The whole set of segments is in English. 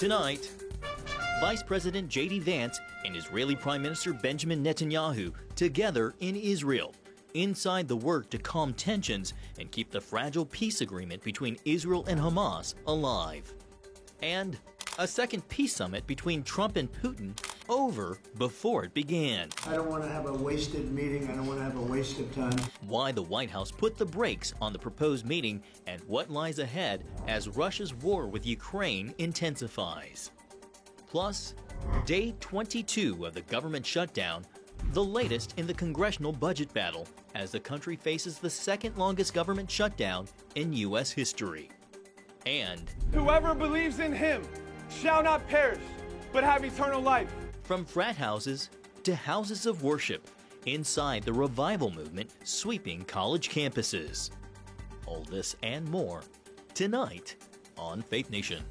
Tonight, Vice President J.D. Vance and Israeli Prime Minister Benjamin Netanyahu together in Israel, inside the work to calm tensions and keep the fragile peace agreement between Israel and Hamas alive. And a second peace summit between Trump and Putin over before it began. I don't want to have a wasted meeting. I don't want to have a waste of time. Why the White House put the brakes on the proposed meeting and what lies ahead as Russia's war with Ukraine intensifies. Plus, day 22 of the government shutdown, the latest in the congressional budget battle as the country faces the second longest government shutdown in U.S. history. And whoever believes in him shall not perish, but have eternal life. From frat houses to houses of worship, inside the revival movement sweeping college campuses. All this and more tonight on Faith Nation.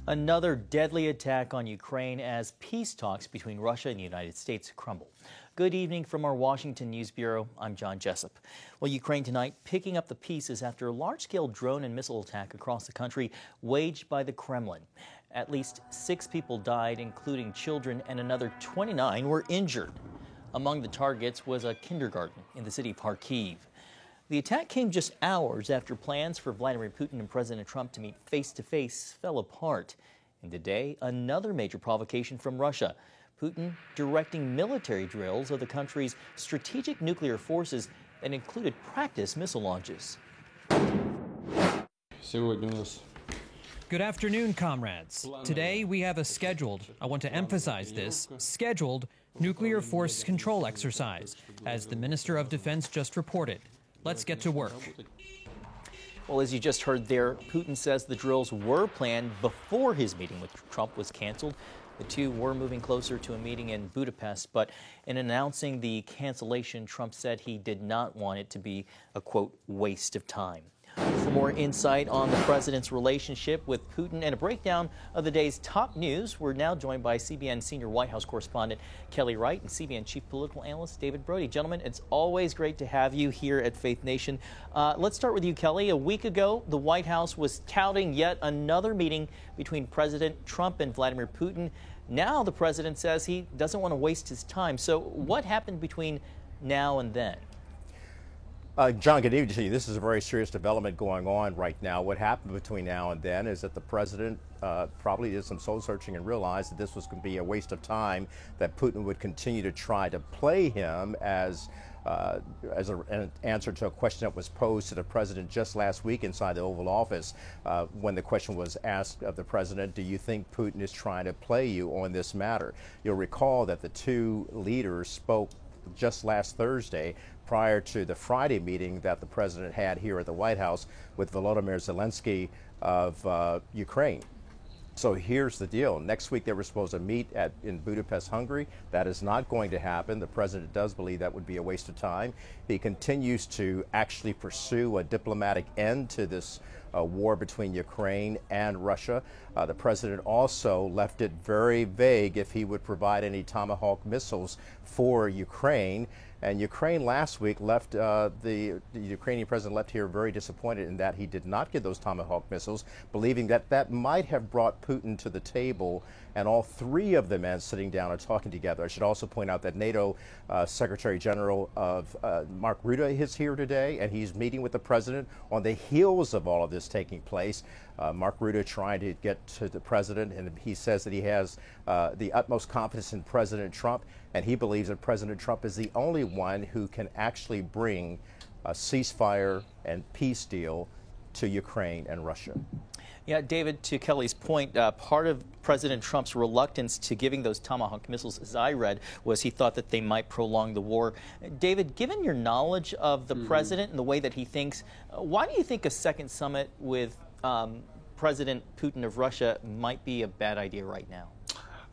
Another deadly attack on Ukraine as peace talks between Russia and the United States crumble. Good evening from our Washington News Bureau. I'm John Jessup. Well, Ukraine tonight picking up the pieces after a large-scale drone and missile attack across the country waged by the Kremlin. At least 6 people died, including children, and another 29 were injured. Among the targets was a kindergarten in the city of Kharkiv. The attack came just hours after plans for Vladimir Putin and President Trump to meet face-to-face fell apart. And today, another major provocation from Russia. Putin directing military drills of the country's strategic nuclear forces that included practice missile launches. Good afternoon, comrades. Today we have a scheduled, I want to emphasize this, scheduled nuclear force control exercise, as the Minister of Defense just reported. Let's get to work. Well, as you just heard there, Putin says the drills were planned before his meeting with Trump was canceled. The two were moving closer to a meeting in Budapest, but in announcing the cancellation, Trump said he did not want it to be a, quote, waste of time. For more insight on the president's relationship with Putin and a breakdown of the day's top news, we're now joined by CBN senior White House correspondent Kelly Wright and CBN chief political analyst David Brody. Gentlemen, it's always great to have you here at Faith Nation. Let's start with you, Kelly. A week ago, the White House was touting yet another meeting between President Trump and Vladimir Putin. Now the president says he doesn't want to waste his time. So what happened between now and then? John, good evening to you. This is a very serious development going on right now. What happened between now and then is that the president probably did some soul searching and realized that this was going to be a waste of time, that Putin would continue to try to play him as an answer to a question that was posed to the president just last week inside the Oval Office, when the question was asked of the president, do you think Putin is trying to play you on this matter? You'll recall that the two leaders spoke just last Thursday prior to the Friday meeting that the president had here at the White House with Volodymyr Zelensky of Ukraine. So here's the deal. Next week they were supposed to meet in Budapest, Hungary. That is not going to happen. The president does believe that would be a waste of time. He continues to actually pursue a diplomatic end to this war between Ukraine and Russia. The president also left it very vague if he would provide any Tomahawk missiles for Ukraine. And Ukraine last week left, the Ukrainian president left here very disappointed in that he did not get those Tomahawk missiles, believing that that might have brought Putin to the table, and all three of the men sitting down are talking together. I should also point out that NATO Secretary General of Mark Rutte is here today, and he's meeting with the president on the heels of all of this taking place. Mark Rutte trying to get to the president, and he says that he has the utmost confidence in President Trump, and he believes that President Trump is the only one who can actually bring a ceasefire and peace deal to Ukraine and Russia. Yeah, David, to Kelly's point, part of President Trump's reluctance to giving those Tomahawk missiles, as I read, was he thought that they might prolong the war. David, given your knowledge of the president and the way that he thinks, why do you think a second summit with President Putin of Russia might be a bad idea right now?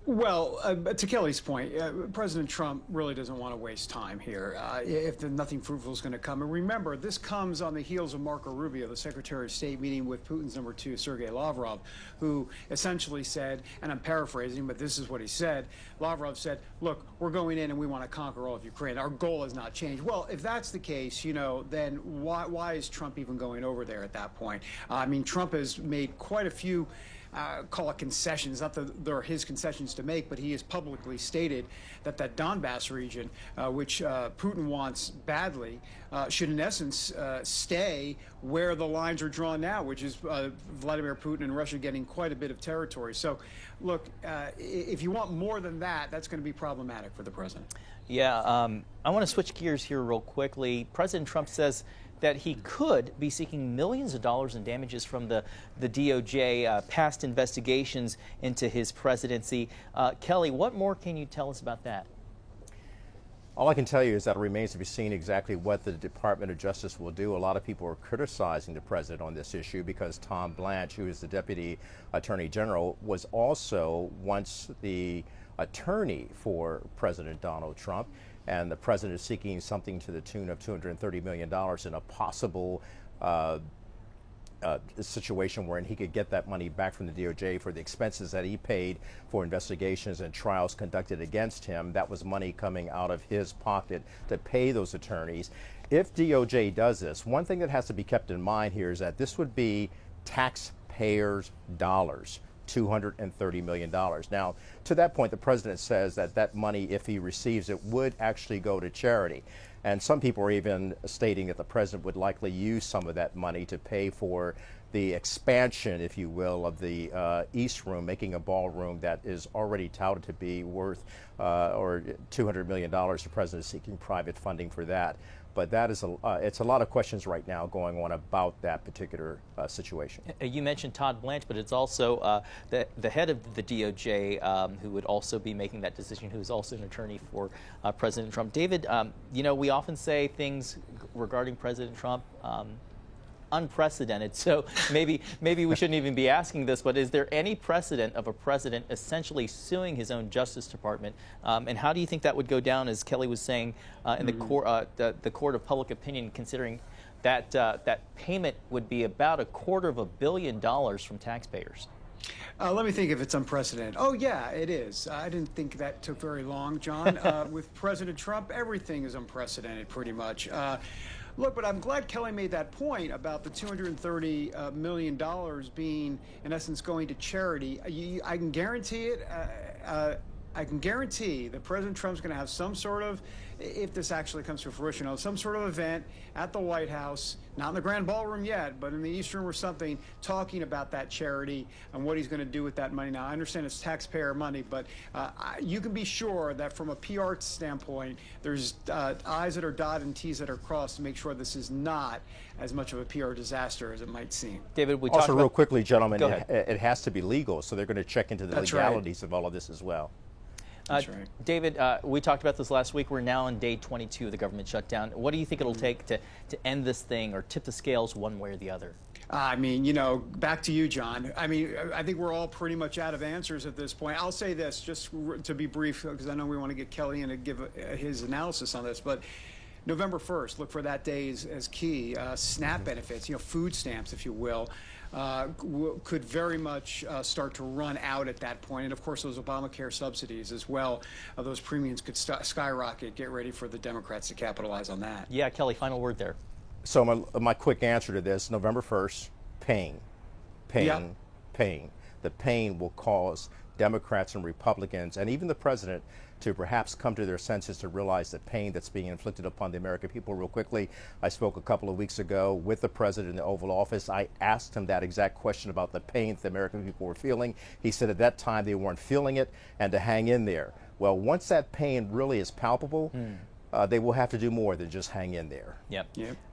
Well, to Kelly's point, President Trump really doesn't want to waste time here if nothing fruitful is going to come. And remember, this comes on the heels of Marco Rubio, the Secretary of State, meeting with Putin's number 2, Sergei Lavrov, who essentially said, and I'm paraphrasing, but this is what he said, Lavrov said, look, we're going in and we want to conquer all of Ukraine. Our goal has not changed. Well, if that's the case, then why is Trump even going over there at that point? I mean, Trump has made quite a few call it concessions, not that they're his concessions to make, but he has publicly stated that Donbass region, which Putin wants badly, should in essence stay where the lines are drawn now, which is Vladimir Putin and Russia getting quite a bit of territory. So, look, if you want more than that, that's going to be problematic for the president. Yeah, I want to switch gears here real quickly. President Trump says that he could be seeking millions of dollars in damages from the DOJ past investigations into his presidency. Kelly, what more can you tell us about that? All I can tell you is that it remains to be seen exactly what the Department of Justice will do. A lot of people are criticizing the president on this issue because Tom Blanche, who is the Deputy Attorney General, was also once the attorney for President Donald Trump. And the president is seeking something to the tune of $230 million in a possible situation wherein he could get that money back from the DOJ for the expenses that he paid for investigations and trials conducted against him. That was money coming out of his pocket to pay those attorneys. If DOJ does this, one thing that has to be kept in mind here is that this would be taxpayers' dollars. $230 million. Now, to that point, the president says that that money, if he receives it, would actually go to charity. And some people are even stating that the president would likely use some of that money to pay for the expansion, if you will, of the East Room, making a ballroom that is already touted to be worth or $200 million. The president is seeking private funding for that. But that is it's a lot of questions right now going on about that particular situation. You mentioned Todd Blanche, but it's also the head of the DOJ who would also be making that decision, who is also an attorney for President Trump. David, we often say things regarding President Trump unprecedented, so maybe we shouldn't even be asking this, but is there any precedent of a president essentially suing his own Justice Department? And how do you think that would go down, as Kelly was saying, in the court of public opinion, considering that that payment would be about $250 million from taxpayers? Let me think if it's unprecedented. Oh, yeah, it is. I didn't think that took very long, John. With President Trump, everything is unprecedented pretty much. Look, but I'm glad Kelly made that point about the $230 million being, in essence, going to charity. I can guarantee it. I can guarantee that President Trump's going to have some sort of, if this actually comes to fruition, some sort of event at the White House, not in the Grand Ballroom yet, but in the East Room or something, talking about that charity and what he's going to do with that money. Now, I understand it's taxpayer money, but you can be sure that from a PR standpoint, there's I's that are dotted and T's that are crossed to make sure this is not as much of a PR disaster as it might seem. David, we also talked real about, quickly, gentlemen, Go ahead. It has to be legal, so they're going to check into the That's legalities of all of this as well. That's right. David, we talked about this last week. We're now on day 22 of the government shutdown. What do you think it'll take to end this thing or tip the scales one way or the other? I mean, back to you, John. I mean, I think we're all pretty much out of answers at this point. I'll say this, just to be brief, because I know we want to get Kelly in to give his analysis on this, but November 1st, look for that day as key. SNAP benefits, food stamps, if you will, could very much start to run out at that point. And, of course, those Obamacare subsidies as well, those premiums could skyrocket. Get ready for the Democrats to capitalize on that. Yeah, Kelly, final word there. So my quick answer to this, November 1st, pain. The pain will cause Democrats and Republicans and even the president to perhaps come to their senses to realize the pain that's being inflicted upon the American people. Real quickly, I spoke a couple of weeks ago with the president in the Oval Office. I asked him that exact question about the pain that the American people were feeling. He said at that time they weren't feeling it and to hang in there. Well, once that pain really is palpable, they will have to do more than just hang in there. Yep.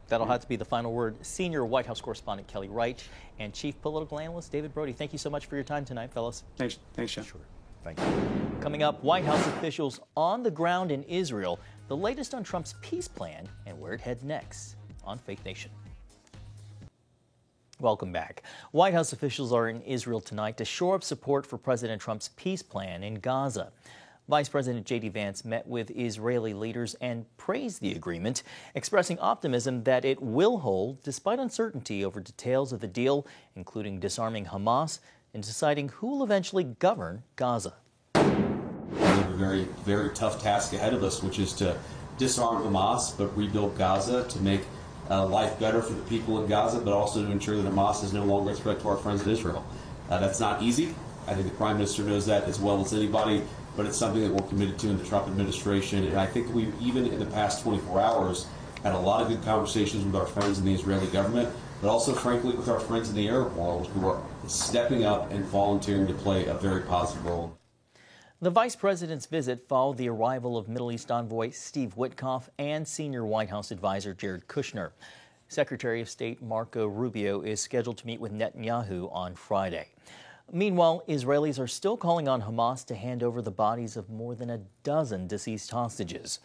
That'll have to be the final word. Senior White House correspondent Kelly Wright and Chief Political Analyst David Brody. Thank you so much for your time tonight, fellas. Thanks, John. Sure. Thank you. Coming up, White House officials on the ground in Israel, the latest on Trump's peace plan and where it heads next on Faith Nation. Welcome back. White House officials are in Israel tonight to shore up support for President Trump's peace plan in Gaza. Vice President J.D. Vance met with Israeli leaders and praised the agreement, expressing optimism that it will hold despite uncertainty over details of the deal, including disarming Hamas and deciding who will eventually govern Gaza. We have a very, very tough task ahead of us, which is to disarm Hamas but rebuild Gaza to make life better for the people in Gaza, but also to ensure that Hamas is no longer a threat to our friends in Israel. That's not easy. I think the Prime Minister knows that as well as anybody, but it's something that we're committed to in the Trump administration. And I think we've, even in the past 24 hours, had a lot of good conversations with our friends in the Israeli government, but also, frankly, with our friends in the Arab world who are stepping up and volunteering to play a very positive role. The vice president's visit followed the arrival of Middle East envoy Steve Witkoff and senior White House advisor Jared Kushner. Secretary of State Marco Rubio is scheduled to meet with Netanyahu on Friday. Meanwhile, Israelis are still calling on Hamas to hand over the bodies of more than a dozen deceased hostages.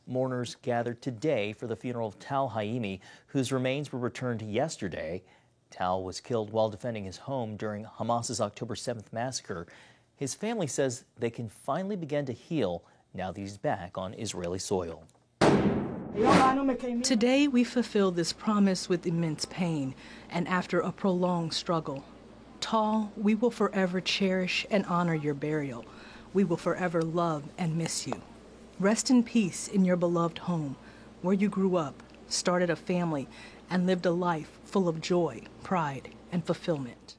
Mourners gathered today for the funeral of Tal Haimi, whose remains were returned yesterday. Tal was killed while defending his home during Hamas's October 7th massacre. His family says they can finally begin to heal now that he's back on Israeli soil. Today we fulfill this promise with immense pain and after a prolonged struggle. Tal, we will forever cherish and honor your burial. We will forever love and miss you. Rest in peace in your beloved home, where you grew up, started a family, and lived a life full of joy, pride, and fulfillment.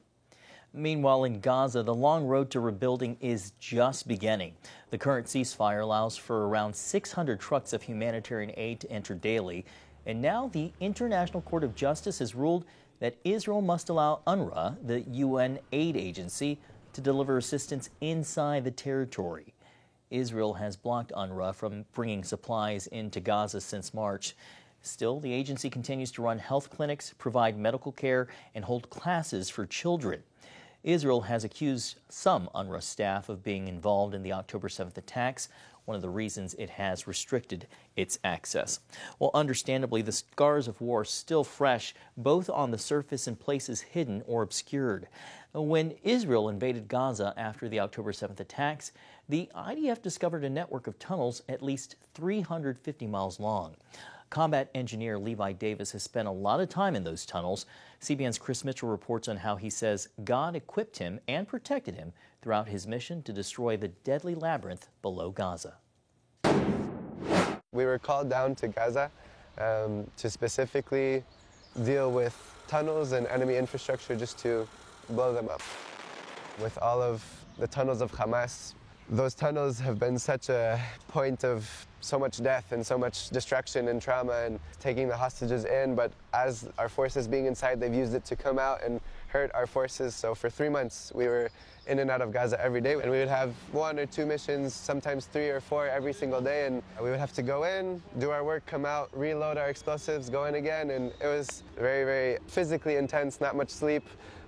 Meanwhile, in Gaza, the long road to rebuilding is just beginning. The current ceasefire allows for around 600 trucks of humanitarian aid to enter daily. And now the International Court of Justice has ruled that Israel must allow UNRWA, the UN aid agency, to deliver assistance inside the territory. Israel has blocked UNRWA from bringing supplies into Gaza since March. Still, the agency continues to run health clinics, provide medical care, and hold classes for children. Israel has accused some UNRWA staff of being involved in the October 7th attacks, one of the reasons it has restricted its access. Well, understandably, the scars of war are still fresh, both on the surface and places hidden or obscured. When Israel invaded Gaza after the October 7th attacks, the IDF discovered a network of tunnels at least 350 miles long. Combat engineer Levi Davis has spent a lot of time in those tunnels. CBN's Chris Mitchell reports on how he says God equipped him and protected him throughout his mission to destroy the deadly labyrinth below Gaza. We were called down to Gaza to specifically deal with tunnels and enemy infrastructure just to blow them up. With all of the tunnels of Hamas, those tunnels have been such a point of so much death and so much destruction and trauma and taking the hostages in, but as our forces being inside, they've used it to come out and hurt our forces. So for 3 months, we were in and out of Gaza every day, and we would have 1 or 2 missions, sometimes 3 or 4 every single day, and we would have to go in, do our work, come out, reload our explosives, go in again, and it was very, very physically intense, not much sleep.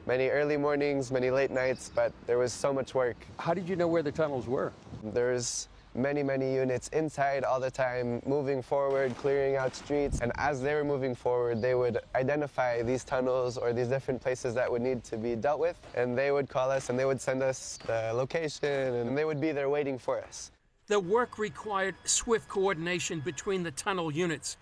Many early mornings, many late nights, but there was so much work. How did you know where the tunnels were? There's many, many units inside all the time, moving forward, clearing out streets. And as they were moving forward, they would identify these tunnels or these different places that would need to be dealt with. And they would call us and they would send us the location and they would be there waiting for us. The work required swift coordination between the tunnel units.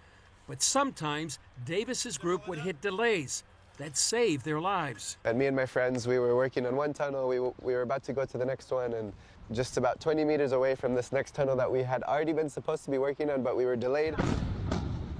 But sometimes Davis's group would hit delays that saved their lives. And me and my friends, we were working on one tunnel, we were about to go to the next one, and just about 20 meters away from this next tunnel that we had already been supposed to be working on, but we were delayed.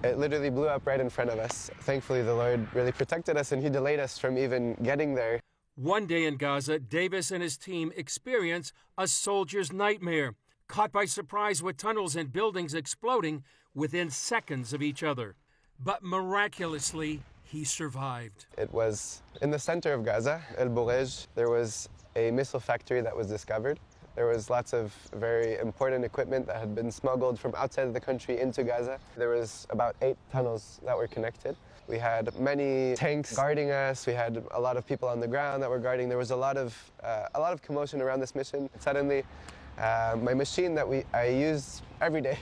It literally blew up right in front of us. Thankfully, the Lord really protected us, and He delayed us from even getting there. One day in Gaza, Davis and his team experience a soldier's nightmare, caught by surprise with tunnels and buildings exploding within seconds of each other. But miraculously, he survived. It was in the center of Gaza, El Bourej. There was a missile factory that was discovered. There was lots of very important equipment that had been smuggled from outside of the country into Gaza. There was about 8 tunnels that were connected. We had many tanks guarding us. We had a lot of people on the ground that were guarding. There was a lot of commotion around this mission. Suddenly, my machine that I use every day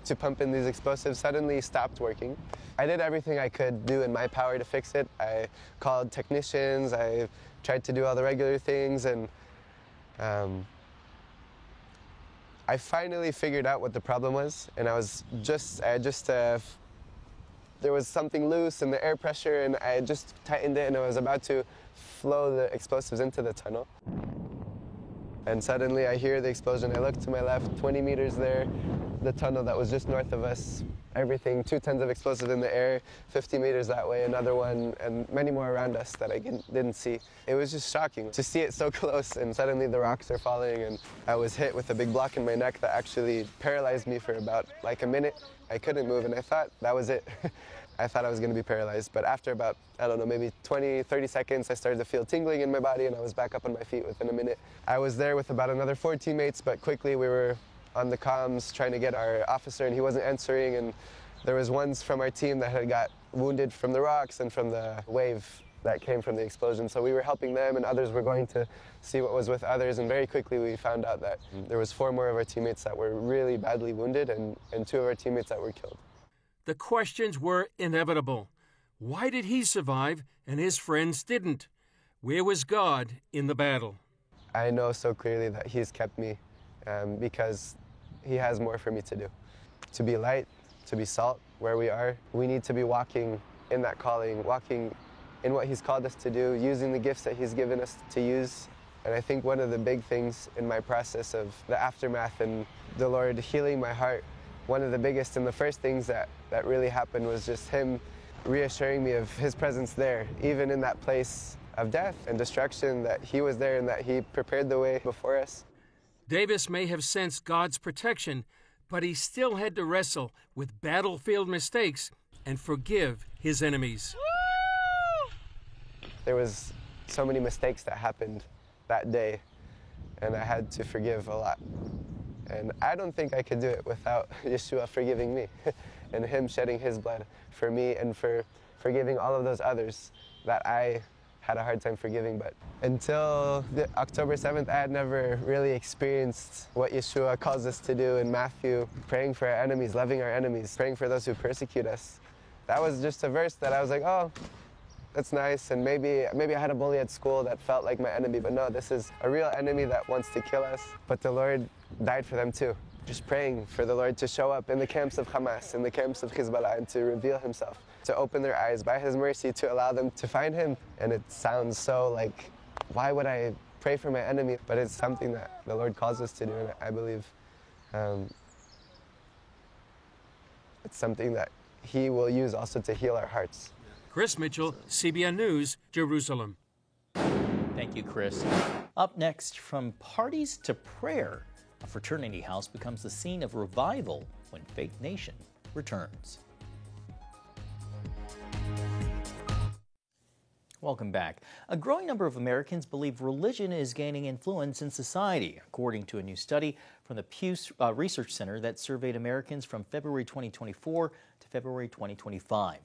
to pump in these explosives suddenly stopped working. I did everything I could do in my power to fix it. I called technicians, I tried to do all the regular things, and I finally figured out what the problem was, and there was something loose in the air pressure, and I just tightened it, and I was about to flow the explosives into the tunnel. And suddenly I hear the explosion. I look to my left, 20 meters there, the tunnel that was just north of us. Everything, 2 tons of explosive in the air, 50 meters that way, another one, and many more around us that I didn't see. It was just shocking to see it so close, and suddenly the rocks are falling, and I was hit with a big block in my neck that actually paralyzed me for about like a minute. I couldn't move, and I thought that was it. I thought I was going to be paralyzed, but after about, I don't know, maybe 20, 30 seconds, I started to feel tingling in my body, and I was back up on my feet within a minute. I was there with about another 4 teammates, but quickly we were on the comms trying to get our officer, and he wasn't answering, and there was ones from our team that had got wounded from the rocks and from the wave that came from the explosion. So we were helping them, and others were going to see what was with others, and very quickly we found out that there was 4 more of our teammates that were really badly wounded, and 2 of our teammates that were killed. The questions were inevitable. Why did he survive and his friends didn't? Where was God in the battle? I know so clearly that he's kept me because he has more for me to do. To be light, to be salt where we are. We need to be walking in that calling, walking in what he's called us to do, using the gifts that he's given us to use. And I think one of the big things in my process of the aftermath and the Lord healing my heart, one of the biggest and the first things that really happened was just him reassuring me of his presence there, even in that place of death and destruction, that he was there and that he prepared the way before us. Davis may have sensed God's protection, but he still had to wrestle with battlefield mistakes and forgive his enemies. There was so many mistakes that happened that day, and I had to forgive a lot. And I don't think I could do it without Yeshua forgiving me and him shedding his blood for me and for forgiving all of those others that I had a hard time forgiving. But until October 7th, I had never really experienced what Yeshua calls us to do in Matthew, praying for our enemies, loving our enemies, praying for those who persecute us. That was just a verse that I was like, oh, that's nice, and maybe I had a bully at school that felt like my enemy, but no, this is a real enemy that wants to kill us, but the Lord died for them too. Just praying for the Lord to show up in the camps of Hamas, in the camps of Hezbollah, and to reveal himself, to open their eyes by his mercy, to allow them to find him. And it sounds so like, why would I pray for my enemy? But it's something that the Lord calls us to do, and I believe it's something that he will use also to heal our hearts. Chris Mitchell, CBN News, Jerusalem. Thank you, Chris. Up next, from parties to prayer, a fraternity house becomes the scene of revival when Faith Nation returns. Welcome back. A growing number of Americans believe religion is gaining influence in society, according to a new study from the Pew Research Center that surveyed Americans from February 2024 to February 2025.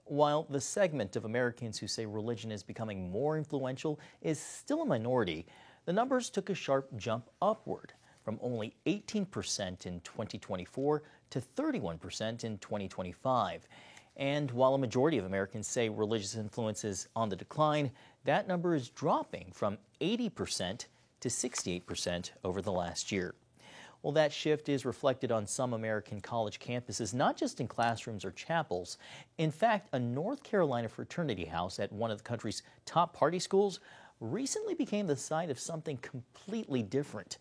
While the segment of Americans who say religion is becoming more influential is still a minority, the numbers took a sharp jump upward from only 18% in 2024 to 31% in 2025. And while a majority of Americans say religious influence is on the decline, that number is dropping from 80% to 68% over the last year. Well, that shift is reflected on some American college campuses, not just in classrooms or chapels. In fact, a North Carolina fraternity house at one of the country's top party schools recently became the site of something completely different.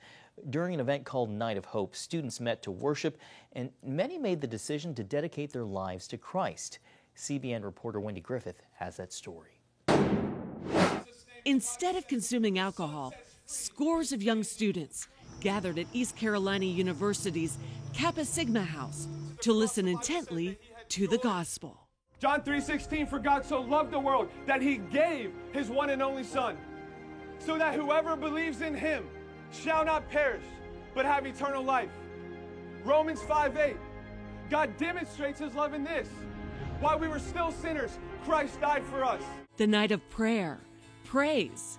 During an event called Night of Hope, students met to worship, and many made the decision to dedicate their lives to Christ. CBN reporter Wendy Griffith has that story. Instead of consuming alcohol, scores of young students gathered at East Carolina University's Kappa Sigma House to listen intently to the gospel. John 3:16, for God so loved the world that he gave his one and only Son, so that whoever believes in him shall not perish, but have eternal life. Romans 5:8, God demonstrates his love in this: while we were still sinners, Christ died for us. The night of prayer, praise,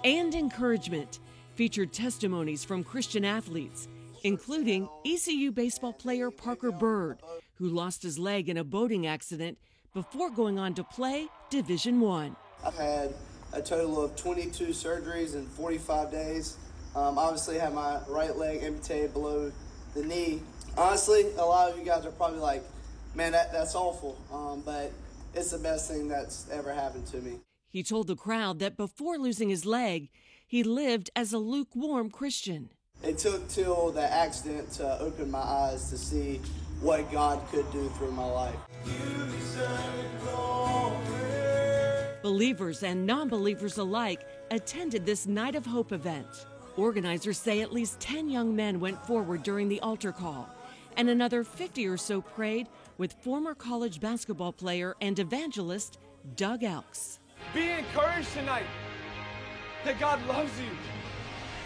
and encouragement featured testimonies from Christian athletes, including ECU baseball player Parker Bird, who lost his leg in a boating accident before going on to play Division I. I've had a total of 22 surgeries in 45 days. Obviously, I had my right leg amputated below the knee. Honestly, a lot of you guys are probably like, man, that's awful, but it's the best thing that's ever happened to me. He told the crowd that before losing his leg, he lived as a lukewarm Christian. It took till the accident to open my eyes to see what God could do through my life. Believers and non-believers alike attended this Night of Hope event. Organizers say at least 10 young men went forward during the altar call, and another 50 or so prayed with former college basketball player and evangelist Doug Elks. Be encouraged tonight that God loves you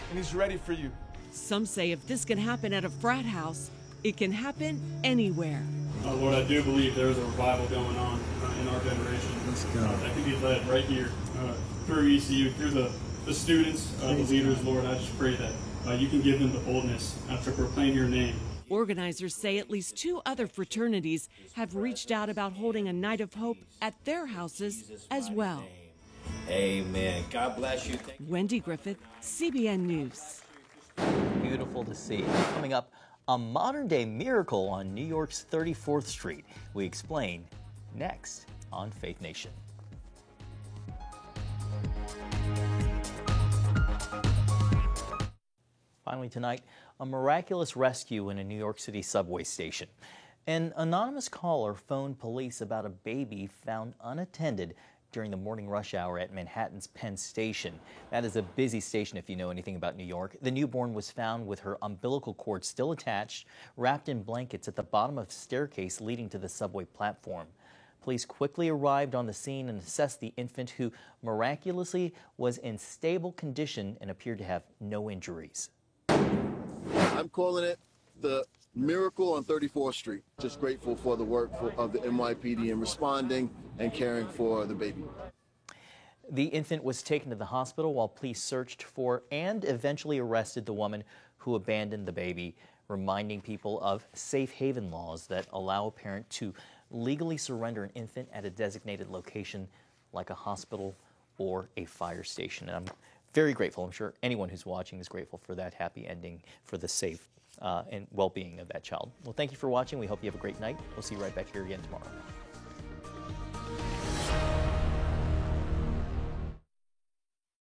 and He's ready for you. Some say if this can happen at a frat house, it can happen anywhere. Lord, I do believe there is a revival going on in our generation. That can be led right here through ECU, through the students, the leaders. Lord, I just pray that you can give them the boldness to proclaim your name. Organizers say at least 2 other fraternities have reached out about holding a Night of Hope at their houses as well. Amen. God bless you. Wendy Griffith, CBN News. Beautiful to see. Coming up, a modern-day miracle on New York's 34th Street. We explain next on Faith Nation. Finally tonight, a miraculous rescue in a New York City subway station. An anonymous caller phoned police about a baby found unattended during the morning rush hour at Manhattan's Penn Station. That is a busy station if you know anything about New York. The newborn was found with her umbilical cord still attached, wrapped in blankets at the bottom of the staircase leading to the subway platform. Police quickly arrived on the scene and assessed the infant, who miraculously was in stable condition and appeared to have no injuries. I'm calling it the miracle on 34th Street. Just grateful for the work of the NYPD in responding and caring for the baby. The infant was taken to the hospital while police searched for and eventually arrested the woman who abandoned the baby, reminding people of safe haven laws that allow a parent to legally surrender an infant at a designated location like a hospital or a fire station. And I'm very grateful. I'm sure anyone who's watching is grateful for that happy ending, for the safe and well-being of that child. Well, thank you for watching. We hope you have a great night. We'll see you right back here again tomorrow.